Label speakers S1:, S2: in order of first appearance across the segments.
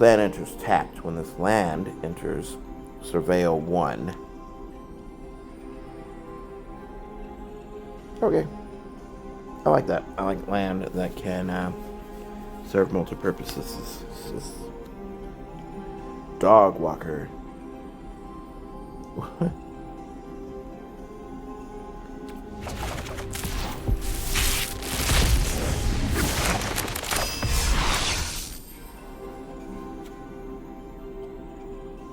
S1: land enters tapped. When this land enters Surveil 1. Okay. I like that. I like land that can serve multiple purposes. This is dog walker. What?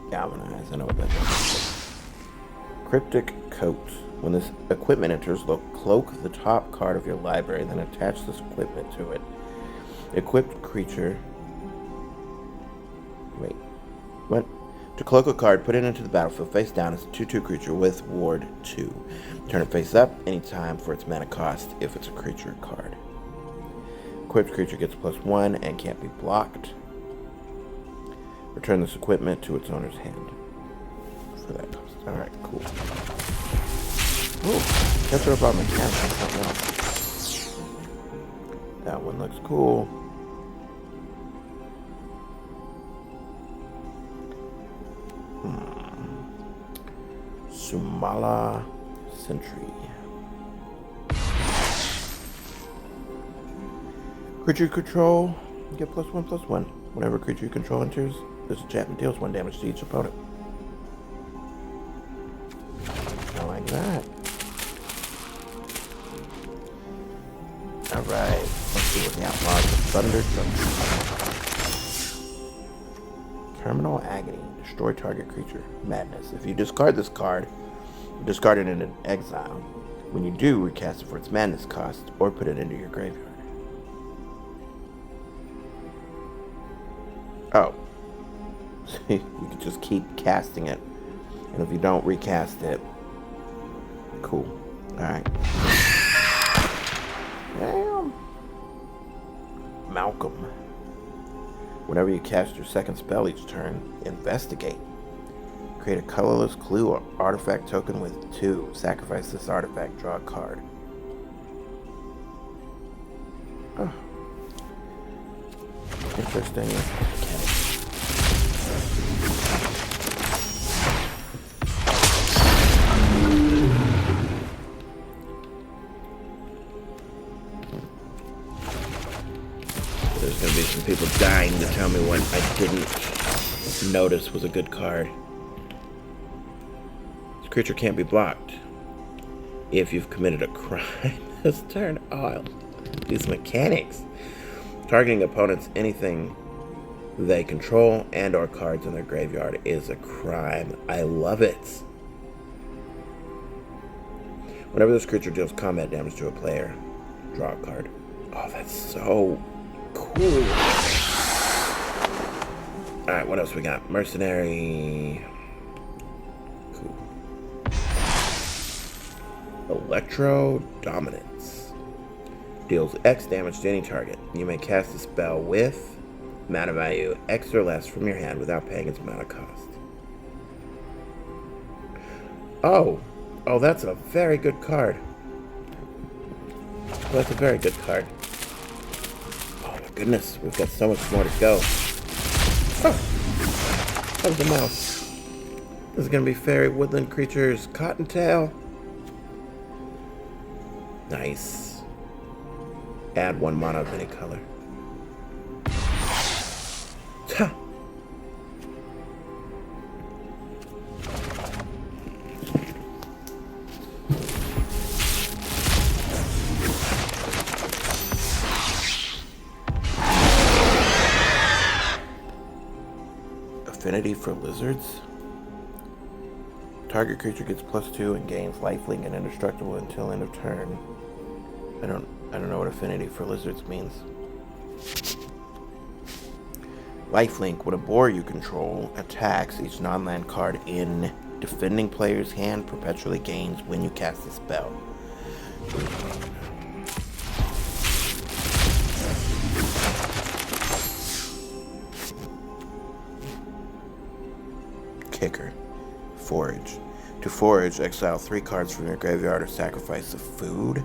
S1: Galvanize. I know what that is. Cryptic coat. When this equipment enters, cloak the top card of your library, then attach this equipment to it. Equipped creature. Wait. What? To cloak a card, put it into the battlefield face down as a 2/2 creature with Ward 2. Turn it face up anytime for its mana cost if it's a creature card. Equipped creature gets +1 and can't be blocked. Return this equipment to its owner's hand. For that cost. Alright, cool. Ooh, guess what about mechanics and something else. That one looks cool. Sumala Sentry. Creature control. You get +1/+1. Whenever creature you control enters, this enchantment deals 1 damage to each opponent. I like that. Alright, let's see what the outlaws of Thunder Junction. Terminal Agony. Destroy target creature. Madness. If you discard this card, discard it into exile. When you do, recast it for its madness cost, or put it into your graveyard. Oh. You can just keep casting it. And if you don't recast it, cool. Alright. Damn. Malcolm. Whenever you cast your second spell each turn, investigate. Create a colorless clue or artifact token with 2. Sacrifice this artifact, draw a card. Oh. Interesting mechanic. There's going to be some people dying to tell me what I didn't notice was a good card. This creature can't be blocked if you've committed a crime this turn. Oh, these mechanics. Targeting opponents anything they control and or cards in their graveyard is a crime. I love it. Whenever this creature deals combat damage to a player, draw a card. Oh, that's so cool. Alright, what else we got? Mercenary. Cool. Electro Dominance. Deals X damage to any target. You may cast a spell with mana value X or less from your hand without paying its mana cost. Oh, that's a very good card. That's a very good card. Oh my goodness, we've got so much more to go. Oh, that was a mouse. This is going to be Fairy Woodland Creatures Cottontail. Nice. Add 1 mana of any color. Ha! Affinity for lizards. Target creature gets +2 and gains lifelink and indestructible until end of turn. I don't know what affinity for lizards means. Lifelink. When a boar you control attacks, each non-land card in defending player's hand perpetually gains when you cast a spell. Kicker. Forage. To forage, exile 3 cards from your graveyard or sacrifice a food.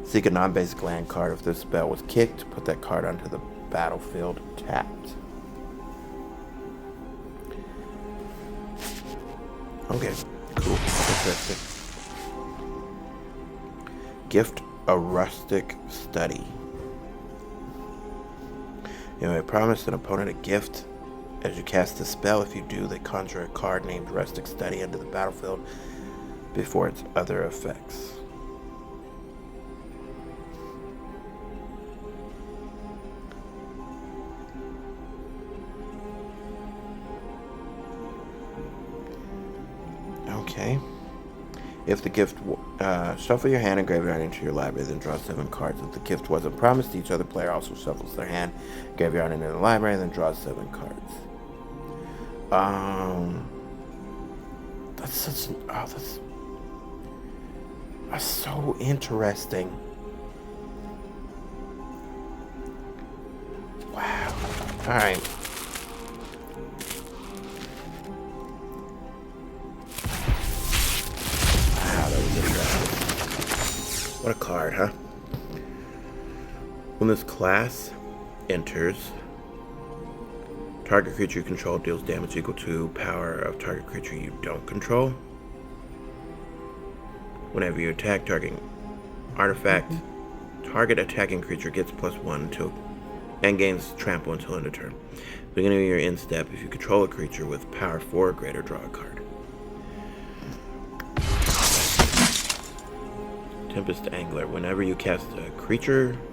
S1: Seek a non-basic land card. If this spell was kicked, put that card onto the battlefield tapped. Okay, cool. Interesting. Gift a rustic study. You may promise an opponent a gift as you cast a spell. If you do, they conjure a card named Rustic Study into the battlefield before its other effects. Okay. If the gift, shuffle your hand and graveyard into your library, then draw 7 cards. If the gift wasn't promised, each other player also shuffles their hand, graveyard into the library, then draws 7 cards. That's such an, that's so interesting. Wow. All right. What a card, huh? When this class enters, target creature you control deals damage equal to power of target creature you don't control. Whenever you attack targeting artifact, target attacking creature gets +1 until and gains trample until end of turn. Beginning of your end step, if you control a creature with power 4 or greater, draw a card. Tempest Angler. Whenever you cast a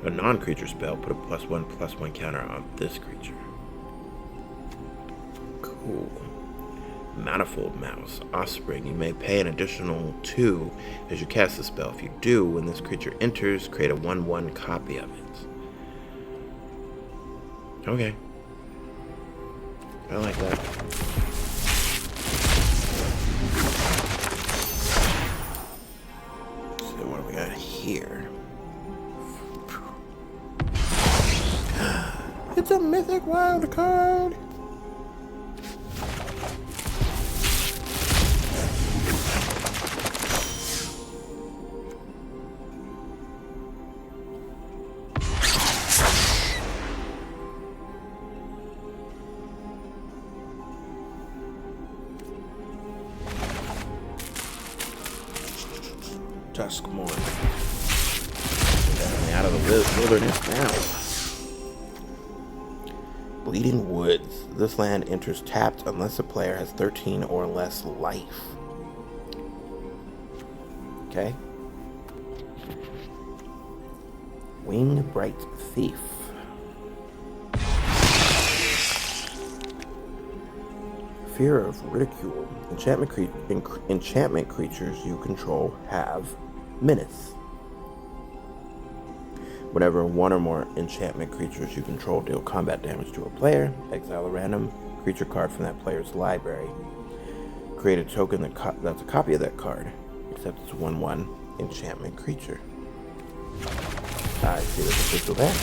S1: non-creature spell, put a +1/+1 counter on this creature. Cool. Manifold Mouse. Offspring. You may pay an additional 2 as you cast the spell. If you do, when this creature enters, create a 1/1 copy of it. Okay. I like that. Here. It's a mythic wild card. Duskmourn. Definitely out of the wilderness now. Bleeding Woods. This land enters tapped unless the player has 13 or less life. Okay. Wing-Bright Thief. Fear of Ridicule. Enchantment creatures you control have Menace. Whenever one or more enchantment creatures you control deal combat damage to a player, exile a random creature card from that player's library. Create a token that's a copy of that card, except it's a 1/1 enchantment creature. I see there's a pistol there.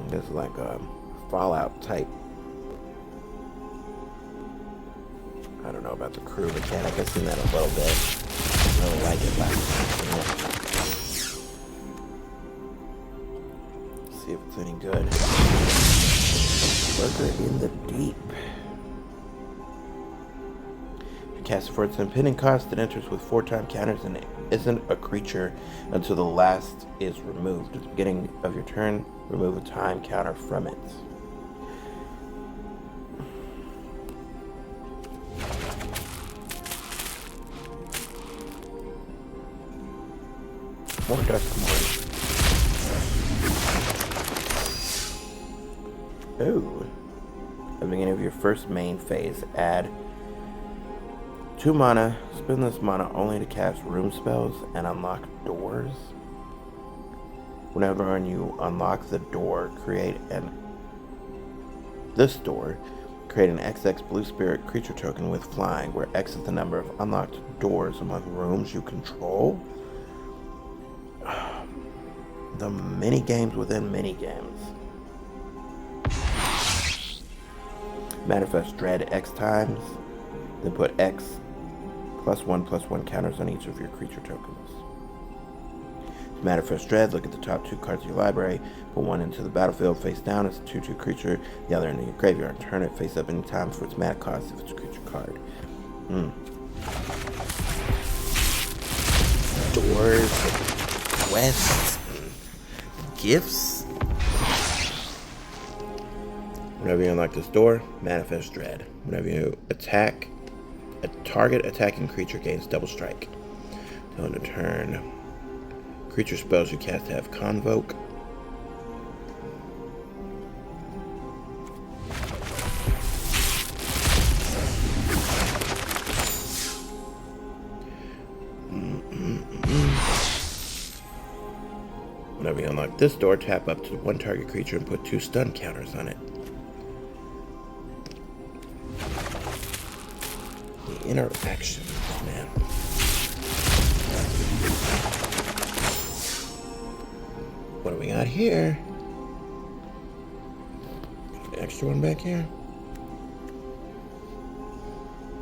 S1: This is like a Fallout type. I don't know about the crew mechanic. I've seen that a little bit. I really like it last time. See if it's any good. Lurker in the Deep. If you cast it for its impending cost, it enters with 4-time counters and it isn't a creature until the last is removed. At the beginning of your turn, remove a time counter from it. More Duskmourn. Oh. At the beginning of your first main phase, add 2 mana. Spend this mana only to cast room spells and unlock doors. Whenever you unlock the door, create an XX blue spirit creature token with flying, where X is the number of unlocked doors among rooms you control. The mini games within mini games. Manifest Dread X times, then put X +1/+1 counters on each of your creature tokens. Manifest Dread, look at the top 2 cards of your library. Put one into the battlefield face down. It's a 2/2 creature. The other into your graveyard. Turn it face up any time for its mana cost if it's a creature card. Doors, quests, gifts. Whenever you unlock this door, Manifest Dread. Whenever you attack, a target attacking creature gains double strike. Till end of turn. Creature spells you cast have Convoke. Whenever you unlock this door, tap up to 1 target creature and put 2 stun counters on it. The interactions, man. What do we got here? An extra one back here?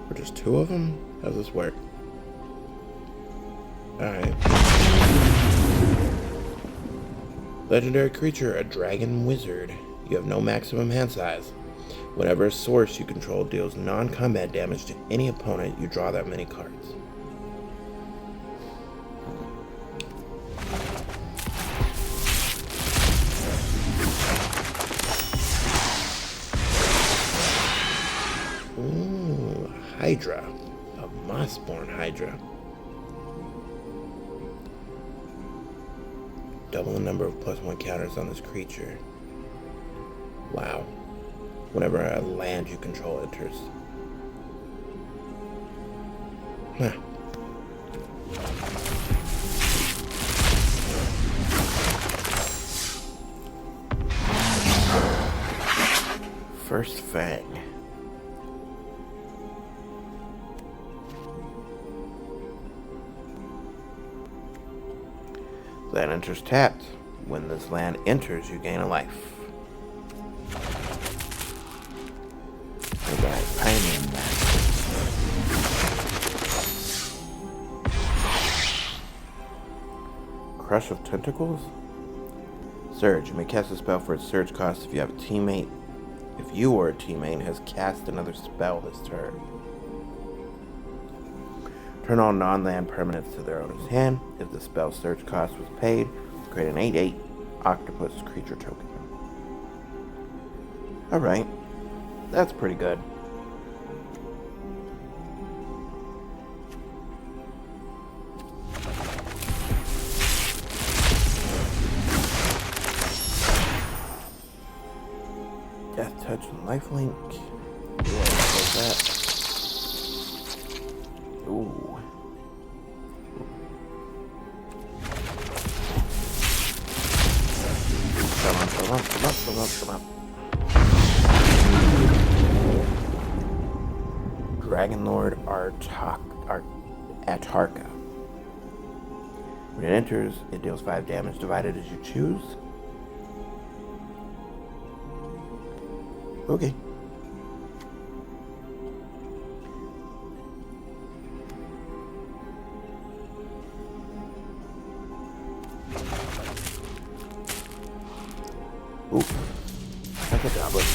S1: Or just 2 of them? How does this work? Alright. Legendary creature, a dragon wizard. You have no maximum hand size. Whenever a source you control deals non-combat damage to any opponent, you draw that many cards. Ooh, Hydra. A Mossborn Hydra. Double the number of +1 counters on this creature. Wow. Whenever a land you control enters. Huh. First Fang. Land enters tapped. When this land enters, you gain a life. Crush of Tentacles? Surge. You may cast a spell for its surge cost if you have a teammate. If you or a teammate has cast another spell this turn. Turn all non-land permanents to their owner's hand. If the spell surge cost was paid, create an 8/8 octopus creature token. Alright. That's pretty good. Death Touch and Lifelink. Yeah, what's that? Ooh. Come on. Dragon Lord Atarka. When it enters, it deals 5 damage divided as you choose. Okay. Ooh. Like a goblin.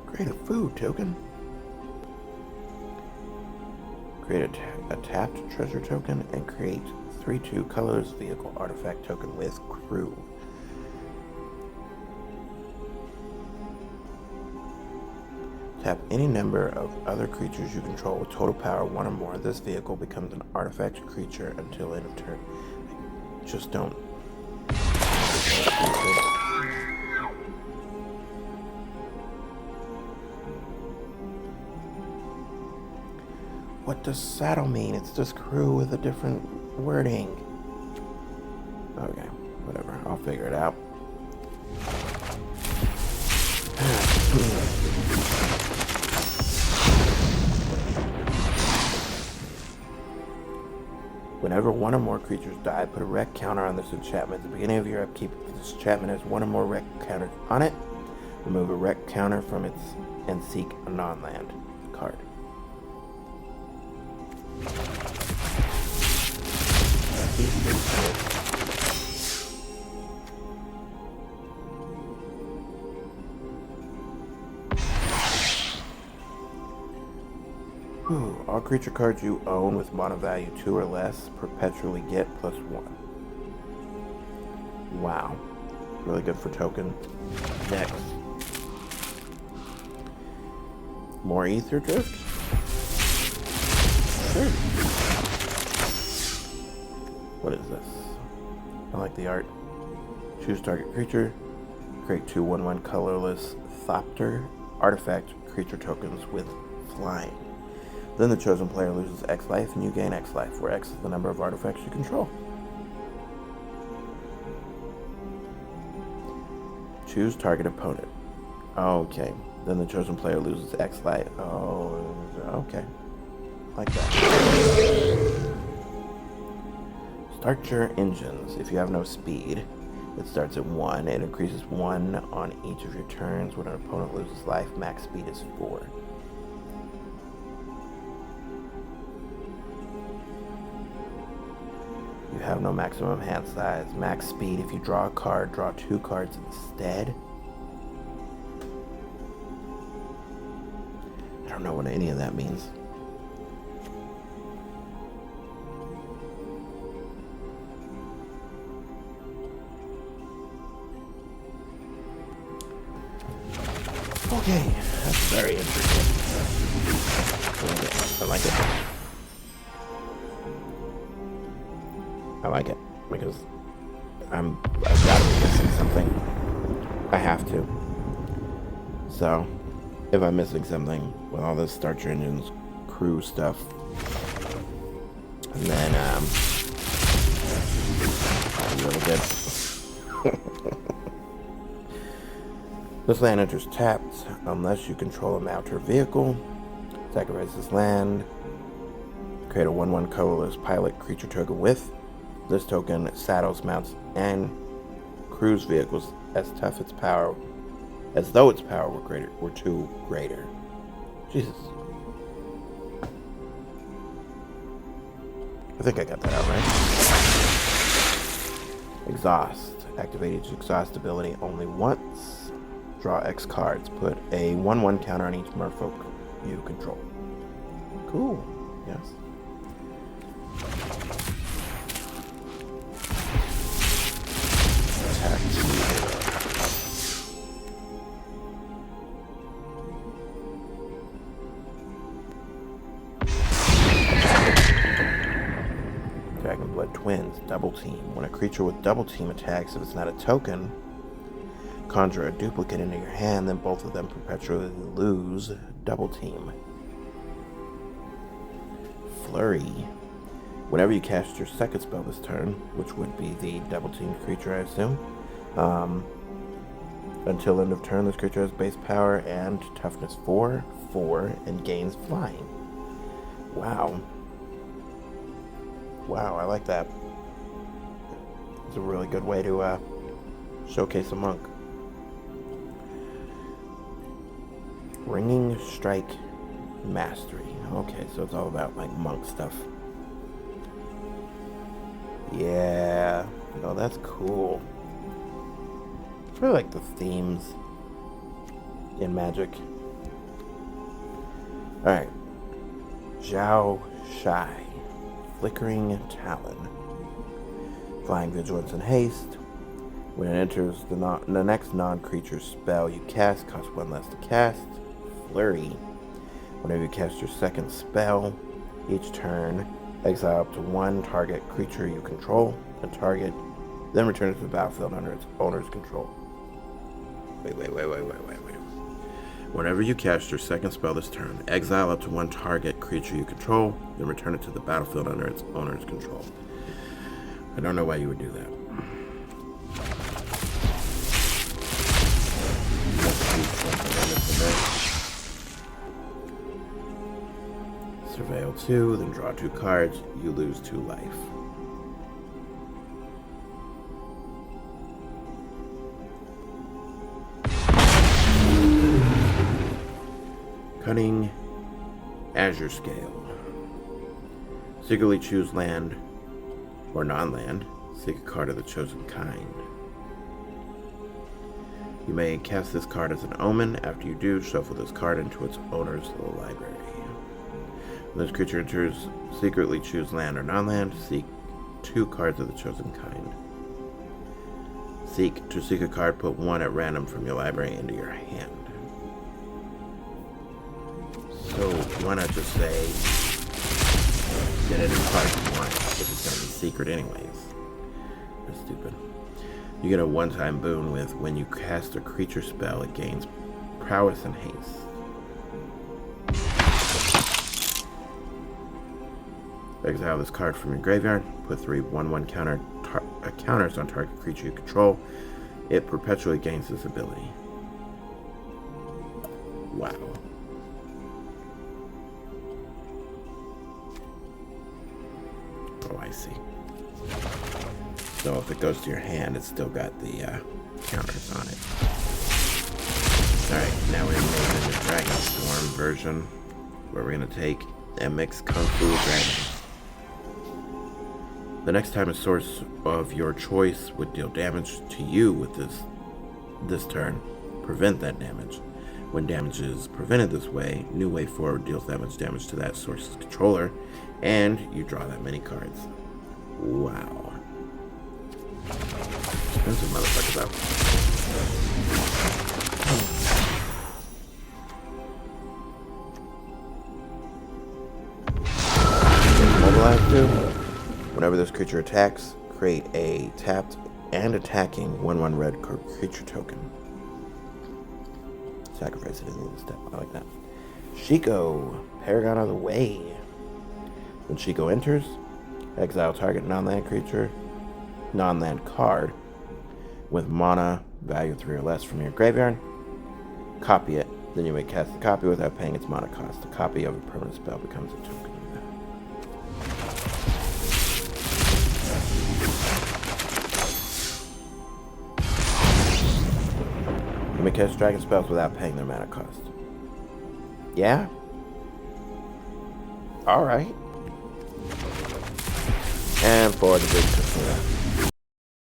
S1: Create a food token. Create a tapped treasure token and create 3/2 colorless vehicle artifact token with crew. Tap any number of other creatures you control with total power 1 or more. This vehicle becomes an artifact creature until end of turn. Just don't. What does saddle mean? It's just crew with a different wording. Okay, whatever. I'll figure it out. Whenever 1 or more creatures die, put a wreck counter on this enchantment. At the beginning of your upkeep, if this enchantment has 1 or more wreck counters on it, Remove a wreck counter from its and seek a non-land card. All creature cards you own with mana value 2 or less perpetually get +1. Wow. Really good for token decks. More Ether Drift? Sure. What is this? I like the art. Choose target creature. Create 2 1/1 colorless Thopter artifact creature tokens with flying. Then the chosen player loses X life and you gain X life, where X is the number of artifacts you control. Choose target opponent. Okay. Then the chosen player loses X life. Oh, okay. Like that. Start your engines. If you have no speed, it starts at 1. It increases 1 on each of your turns. When an opponent loses life, max speed is 4. You have no maximum hand size. Max speed. If you draw a card, draw 2 cards instead. I don't know what any of that means. Okay, that's very interesting. I like it. I like it because I've got to be missing something. I have to. So, if I'm missing something with all this start your engines crew stuff, and then really good. This land enters tapped unless you control a mount or vehicle. Sacrifice this land. Create a 1/1 colorless pilot creature token with. This token saddles, mounts, and crews vehicles as tough its power, as though its power were 2 greater. Jesus. I think I got that out right. Exhaust. Activate each exhaust ability only once. Draw X cards. Put a 1/1 counter on each merfolk you control. Cool. Yes. Dragonblood Twins, double team. When a creature with double team attacks, if it's not a token, conjure a duplicate into your hand, then both of them perpetually lose double team. Flurry. Whenever you cast your second spell this turn, which would be the double teamed creature, I assume, until end of turn, this creature has base power and toughness 4, and gains flying. Wow. Wow, I like that. It's a really good way to showcase a monk. Ringing Strike Mastery. Okay, so it's all about like monk stuff. Yeah. Oh, that's cool. I really like the themes in Magic. Alright. Zhao Shai. Flickering Talon. Flying Vigilance and Haste. When it enters the next non-creature spell you cast, costs 1 less to cast. Flurry. Whenever you cast your second spell, each turn, exile up to 1 target creature you control, then return it to the battlefield under its owner's control. Wait. Whenever you cast your second spell this turn, exile up to 1 target creature you control, then return it to the battlefield under its owner's control. I don't know why you would do that. Surveil 2, then draw 2 cards, you lose 2 life. Cunning Azure Scale. Secretly choose land or non-land. Seek a card of the chosen kind. You may cast this card as an omen. After you do, shuffle this card into its owner's library. When this creature enters, secretly choose land or non-land. Seek 2 cards of the chosen kind. To seek a card, put 1 at random from your library into your hand. So why not just say get it in card 1 if it's going to be secret anyways. That's stupid. You get a one-time boon with when you cast a creature spell, it gains prowess and haste. Exile this card from your graveyard. Put 3 1/1 counters on target creature you control. It perpetually gains this ability. Wow. Oh, I see. So if it goes to your hand, it's still got the counters on it. Alright, now we're moving the Dragon Storm version, where we're going to take and mix Kung Fu Dragon. The next time a source of your choice would deal damage to you with this turn, prevent that damage. When damage is prevented this way, New Way Forward deals damage to that source's controller, and you draw that many cards. Wow. There's some motherfuckers out. Mobilize too. Whenever this creature attacks, create a tapped and attacking 1/1 red creature token. Sacrifice it in the step. I like that. Shiko, Paragon of the Way. When Shiko enters, exile target non-land creature, non-land card with mana value 3 or less from your graveyard. Copy it. Then you may cast the copy without paying its mana cost. A copy of a permanent spell becomes a token of that. You may cast dragon spells without paying their mana cost. Yeah? Alright. And for the big